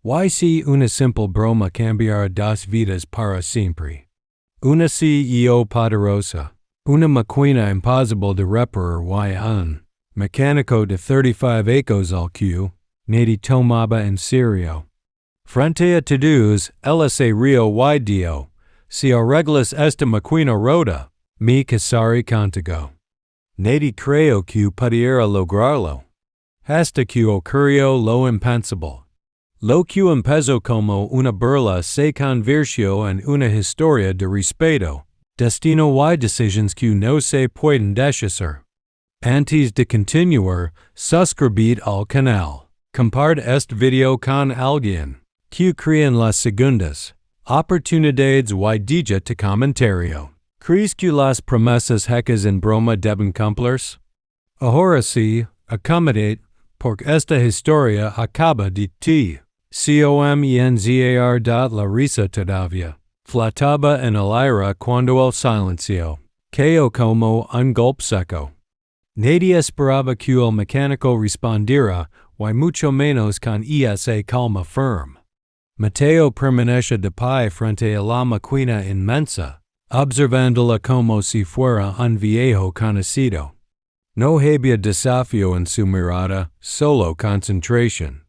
Y si una simple broma cambiará das vidas para siempre. Una CEO poderosa. Una máquina imposible de reparar y un mecánico de 35 años al que nadie tomaba en serio. Frente a todos, LaCEO y dio. Si arreglas esta máquina rota, mi casaré contigo. Nadie creyó que pudiera lograrlo. Hasta que ocurrió lo impensable. Lo que empezó como una burla se convirtió en una historia de respeto, destino y decisiones que no se pueden deshacer. Antes de continuar, suscribid al canal. Compart este video con alguien que cree en las segundas oportunidades y deja tu comentario. ¿Crees que las promesas hechas en broma deben cumplirse? Ahora sí, acomodate, porque esta historia acaba de ti. Comenzar. La risa todavía flotaba en el aire cuando el silencio cayó como un golpe seco. Nadie esperaba que el mecánico respondiera, y mucho menos con esa calma firme. Mateo permanece de pie frente a la máquina inmensa, observándola como si fuera un viejo conocido. No había desafío en su mirada, solo concentración.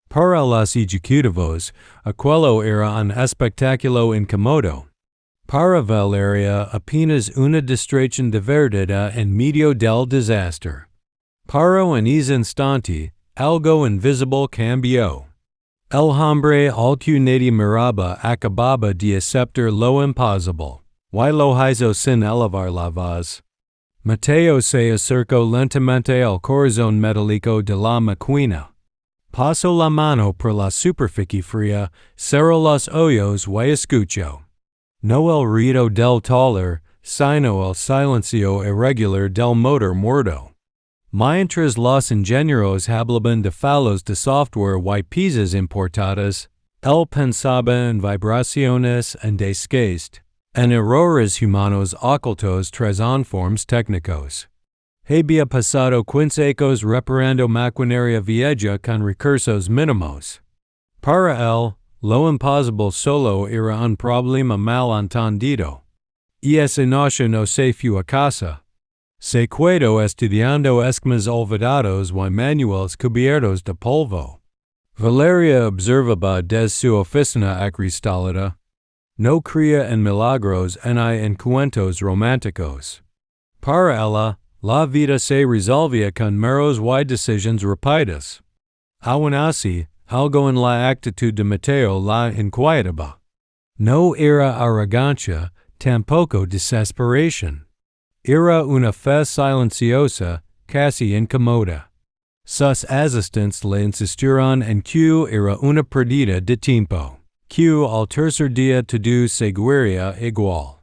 Para los ejecutivos, aquello era un espectáculo incómodo. Para Valeria apenas una distracción divertida en medio del desastre. Para un instante, algo invisible cambió. El hombre al que nadie miraba acababa de aceptar lo imposible, y lo hizo sin elevar la voz. Mateo se acercó lentamente al corazón metálico de la máquina. Pasó la mano por la superficie fría, cerró los ojos y escuchó. No el ruido del taller, sino el silencio irregular del motor muerto. Mientras los ingenieros hablaban de fallos de software y piezas importadas, él pensaba en vibraciones en desgaste, en errores humanos ocultos tras informes técnicos. Había pasado 15 años reparando maquinaria vieja con recursos mínimos. Para él, lo imposible solo era un problema mal entendido. Y esa noche no se fue a casa. Se quedó estudiando esquemas olvidados y manuales cubiertos de polvo. Valeria observaba desde su oficina acristalada. No creía en milagros ni en cuentos románticos. Para ella, la vida se resolvía con meros y decisiones rápidas. Aún así, algo en la actitud de Mateo la inquietaba. No era arrogancia, tampoco desesperación. Era una fe silenciosa, casi incómoda. Sus asistentes le insistieron en que era una pérdida de tiempo, que al tercer día todo seguiría igual.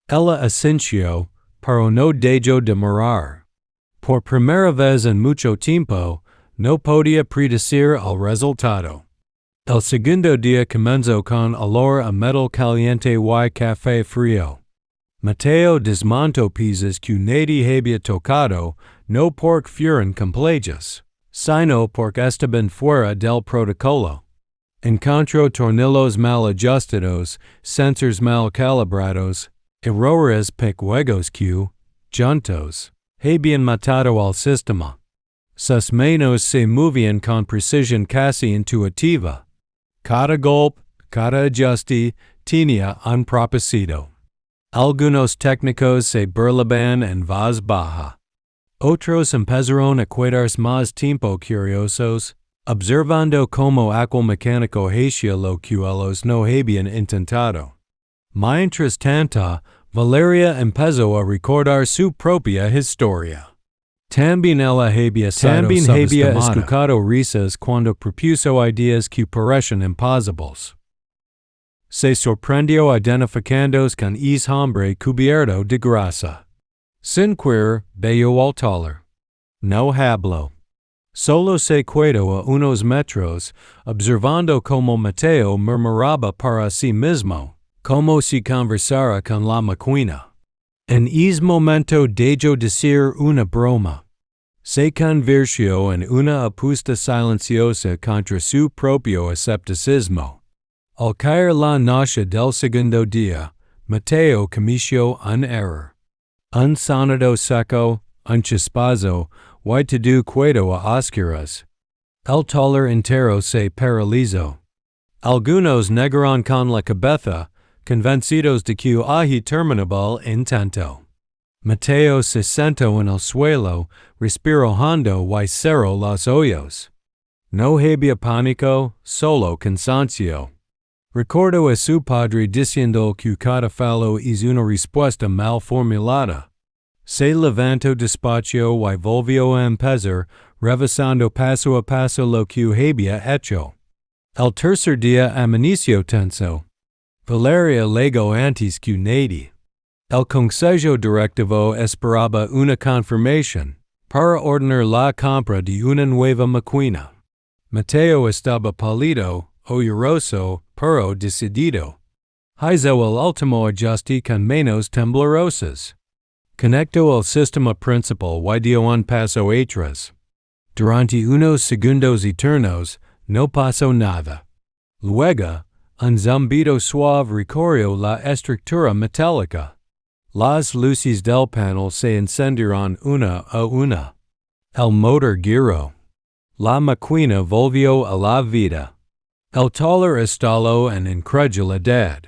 Ella asintió, pero no dejó de mirar. Por primera vez en mucho tiempo, no podía predecir el resultado. El segundo día comenzó con olor a metal caliente y café frío. Mateo desmontó piezas que nadie había tocado, no porque fueran complejas, sino porque estaban fuera del protocolo. Encontró tornillos mal ajustados, sensores mal calibrados, errores pequeños que, juntos, habían matado al sistema. Sus manos se movían con precisión casi intuitiva. Cada golpe, cada ajuste, tenía un propósito. Algunos técnicos se burlaban en voz baja. Otros empezaron a quedarse más tiempo curiosos, observando cómo aquel mecánico hacía lo que ellos no habían intentado. Mientras tanto, Valeria empezó a recordar su propia historia. También ella había escuchado risas cuando propuso ideas que parecían imposibles. Se sorprendió identificándose con ese hombre cubierto de grasa. Sin querer, vio al taller. No habló. Solo se quedó a unos metros, observando cómo Mateo murmuraba para sí mismo, como si conversara con la máquina. En ese momento dejó decir una broma. Se convirtió en una apuesta silenciosa contra su propio escepticismo. Al caer la noche del segundo día, Mateo cometió un error. Un sonido seco, un chispazo, y todo quedó a oscuras. El taller entero se paralizó. Algunos negaron con la cabeza, convencidos de que había terminado el intento. Mateo se sentó en el suelo, respiró hondo y cerró los ojos. No había pánico, solo cansancio. Recordó a su padre diciendo que cada fallo es una respuesta mal formulada. Se levantó despacio y volvió a empezar, revisando paso a paso lo que había hecho. El tercer día amaneció tenso. Valeria llegó antes que nadie. El consejo directivo esperaba una confirmación para ordenar la compra de una nueva máquina. Mateo estaba pálido, orgulloso, pero decidido. Hizo el último ajuste con manos temblorosas. Conectó el sistema principal y dio un paso atrás. Durante unos segundos eternos, no pasó nada. Luego, un zumbido suave recorrió la estructura metálica. Las luces del panel se encendieron una a una. El motor giró. La máquina volvió a la vida. El taller estalló en incredulidad.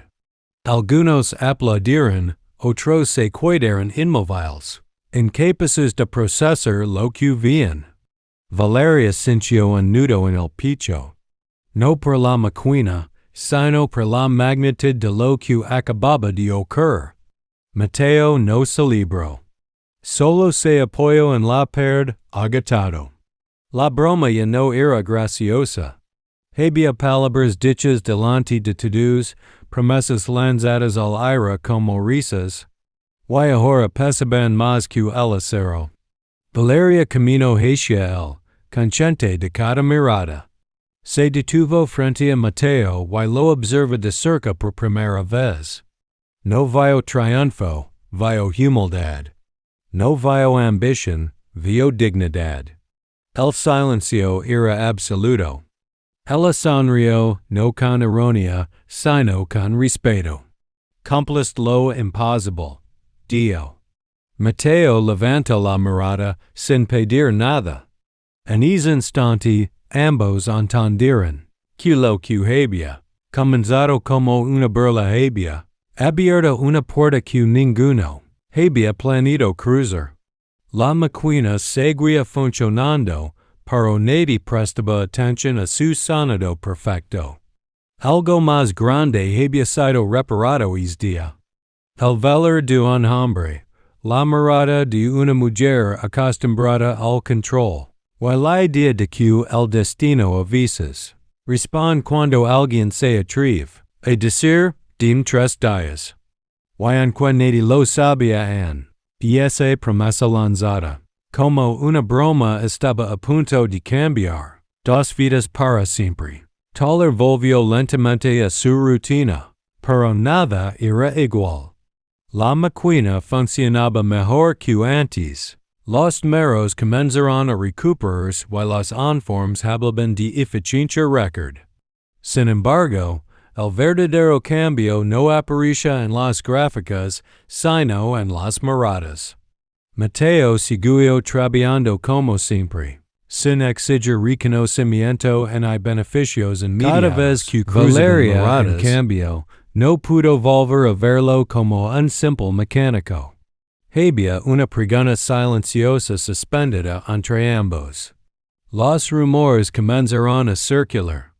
Algunos aplaudieron, otros se quedaron inmóviles, incapaces de procesar lo que veían. Valeria sintió un nudo en el pecho. No por la máquina, sino por la magnitud de lo que acababa de ocurrir. Mateo no celebró. Solo se apoyó en la pared, agotado. La broma ya no era graciosa. Había palabras dichas delante de todos, promesas lanzadas al aire como risas. Y ahora pesaban más que el acero. Valeria caminó hacia él, consciente de cada mirada. Se detuvo frente a Mateo y lo observa de cerca por primera vez. No vio triunfo, vio humildad. No vio ambición, vio dignidad. El silencio era absoluto. Ella sonrió, no con ironía, sino con respeto. Cumpliste lo imposible, Dio. Mateo levantó la mirada sin pedir nada. En ese instante, ambos entendieron que lo que había comenzado como una burla había abierto una puerta que ninguno había planeado cruzar. La máquina seguía funcionando, pero nadie prestaba atención a su sonido perfecto. Algo más grande había sido reparado ese día. El valor de un hombre, la mirada de una mujer acostumbrada al control, y la idea de que el destino a veces responde cuando alguien se atreve a decir dim tres días. Y aunque nadie lo sabía esa promesa lanzada, como una broma estaba a punto de cambiar dos vidas para siempre. Taller volvió lentamente a su rutina, pero nada era igual. La máquina funcionaba mejor que antes. Los números comenzaron a recuperarse y los informes hablaban de eficiencia récord. Sin embargo, el verdadero cambio no aparecía en las gráficas, sino en las miradas. Mateo siguió trabajando como siempre, sin exigir reconocimiento ni beneficios inmediatos. Cada vez que Valeria, en cambio, no pudo volver a verlo como un simple mecánico. Había una pregunta silenciosa suspendida entre ambos. Los rumores comenzaron a circular.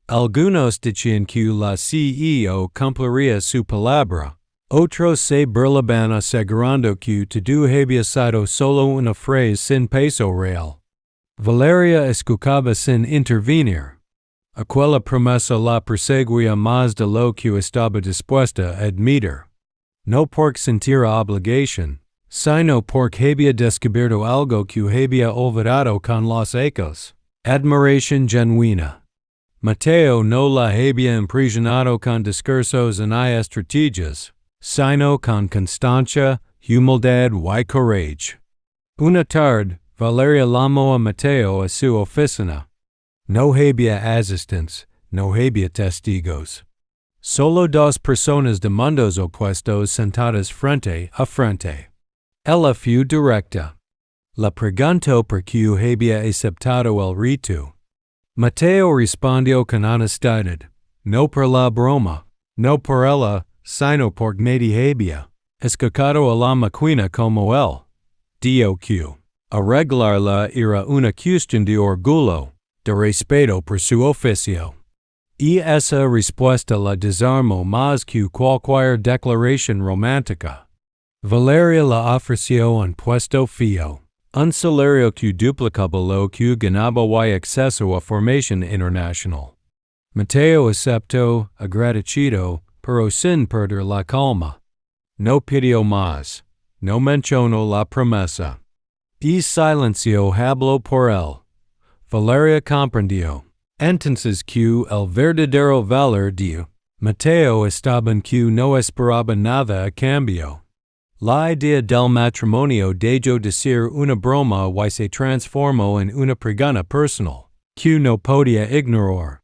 Algunos decían que la CEO cumpliría su palabra. Otros se burlaban asegurando que todo había sido solo una frase sin peso real. Valeria escuchaba sin intervenir. Aquella promesa la perseguía más de lo que estaba dispuesta a admitir. No porque sintiera obligación, sino porque había descubierto algo que había olvidado con los ecos. Admiración genuina. Mateo no la había impresionado con discursos ni estrategias, sino con constancia, humildad y coraje. Una tarde, Valeria llamó a Mateo a su oficina. No había asistentes, no había testigos. Solo dos personas de mundos opuestos sentadas frente a frente. Ella fue directa. La preguntó por qué había aceptado el rito. Mateo respondió con honestidad, no por la broma, no por ella, sino por nadie había escuchado a la máquina como él. Dio que arreglarla era una cuestión de orgullo, de respeto por su oficio. Y esa respuesta la desarmó más que cualquier declaración romántica. Valeria la ofreció un puesto fijo, un salario que duplicaba lo que ganaba y acceso a formación internacional. Mateo aceptó, agradecido, pero sin perder la calma. No pidió más, no mencionó la promesa. Y silencio habló por él. Valeria comprendió. Entonces que el verdadero valor de Mateo estaba en que no esperaba nada a cambio. La idea del matrimonio dejó de ser una broma y se transformó en una pregunta personal, que no podía ignorar.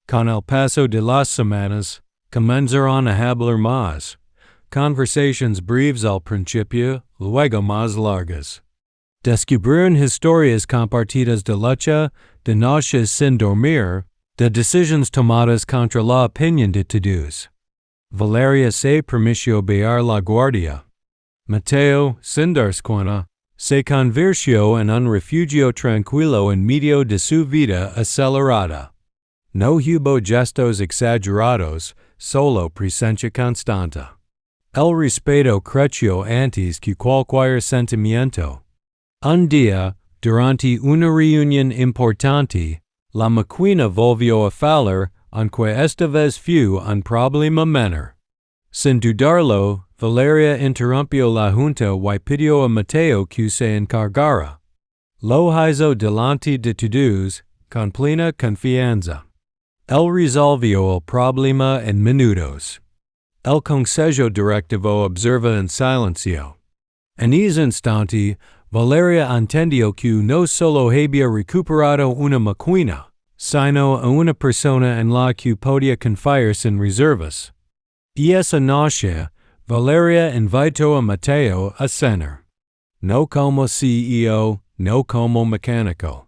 Con el paso de las semanas, comenzaron a hablar más. Conversaciones breves al principio, luego más largas. Descubrieron historias compartidas de lucha, de noches sin dormir, de decisiones tomadas contra la opinión de todos. Valeria se permitió bajar la guardia. Mateo, sin darse cuenta, se convirtió en un refugio tranquilo en medio de su vida acelerada. No hubo gestos exagerados, solo presencia constante. El respeto creció antes que cualquier sentimiento. Un día, durante una reunión importante, la máquina volvió a fallar, aunque esta vez fue un problema menor. Sin dudarlo, Valeria interrumpió la junta y pidió a Mateo que se encargara. Lo hizo delante de todos, con plena confianza. Él resolvió el problema en minutos. El consejo directivo observa en silencio. En ese instante, Valeria entendió que no solo había recuperado una máquina, sino a una persona en la que podía confiar sin reservas. Y esa noche, Valeria invitó a Mateo a cenar. No como CEO, no como mecánico.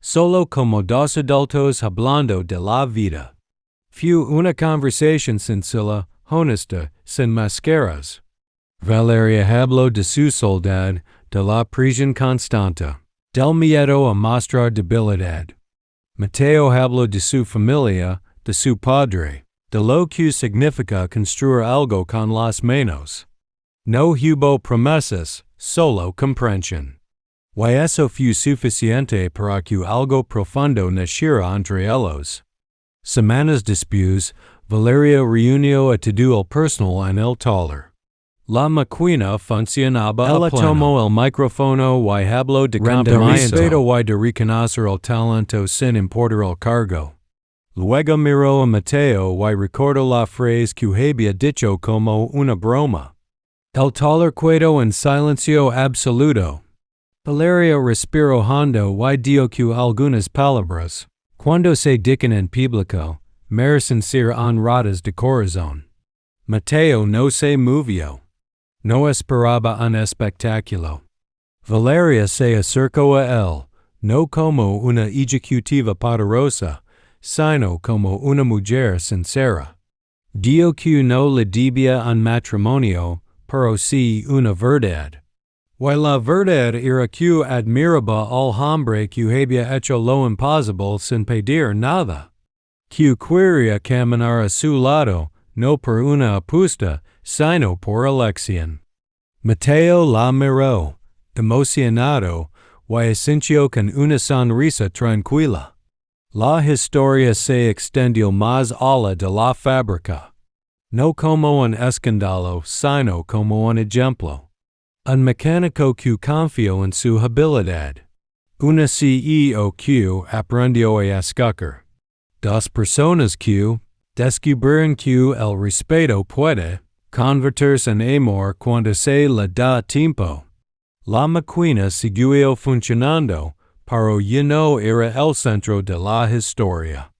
Solo como dos adultos hablando de la vida. Fue una conversación sencilla, honesta, sin máscaras. Valeria habló de su soledad, de la prisión constante, del miedo a mostrar debilidad. Mateo habló de su familia, de su padre, de lo que significa construir algo con las manos. No hubo promesas, solo comprensión. Y eso fue suficiente para que algo profundo naciera entre ellos. Semanas después, Valeria reunió a todo el personal en el taller. La máquina funcionaba a pleno. Ella tomó el micrófono y habló de compromiso y de reconocer el talento sin importar el cargo. Luego miró a Mateo y recordó la frase que había dicho como una broma. El taller quedó en silencio absoluto. Valeria respiró hondo y dijo que algunas palabras, cuando se dicen en público, merecen ser honradas de corazón. Mateo no se movió. No esperaba un espectáculo. Valeria se acercó a él, no como una ejecutiva poderosa, sino como una mujer sincera. Dijo que no le debía un matrimonio, pero sí una verdad. Y la verdad era que admiraba al hombre que había hecho lo imposible sin pedir nada. Que quería caminar a su lado, no por una apuesta, sino por elección. Mateo la miró, emocionado, y sintió con una sonrisa tranquila. La historia se extendió más allá de la fábrica. No como un escándalo, sino como un ejemplo. Un mecánico que confió en su habilidad. Una CEO que aprendió a escuchar. Dos personas que descubrieron que el respeto puede convertirse en amor cuando se le da tiempo. La máquina siguió funcionando, pero ya no era el centro de la historia.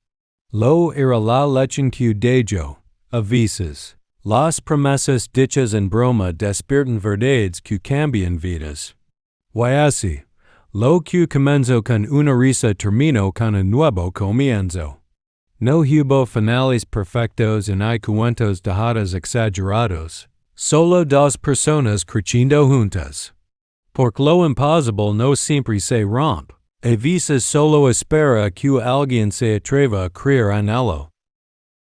Lo era la lechen que dejo, a veces. Las promesas dichas en broma despiertan verdades que cambian vidas. Y así, lo que comenzó con una risa terminó con un nuevo comienzo. No hubo finales perfectos y hay cuentos dejados exagerados. Solo dos personas creciendo juntas. Porque lo imposible no siempre se rompe. A veces solo espera que alguien se atreva a creer en ello.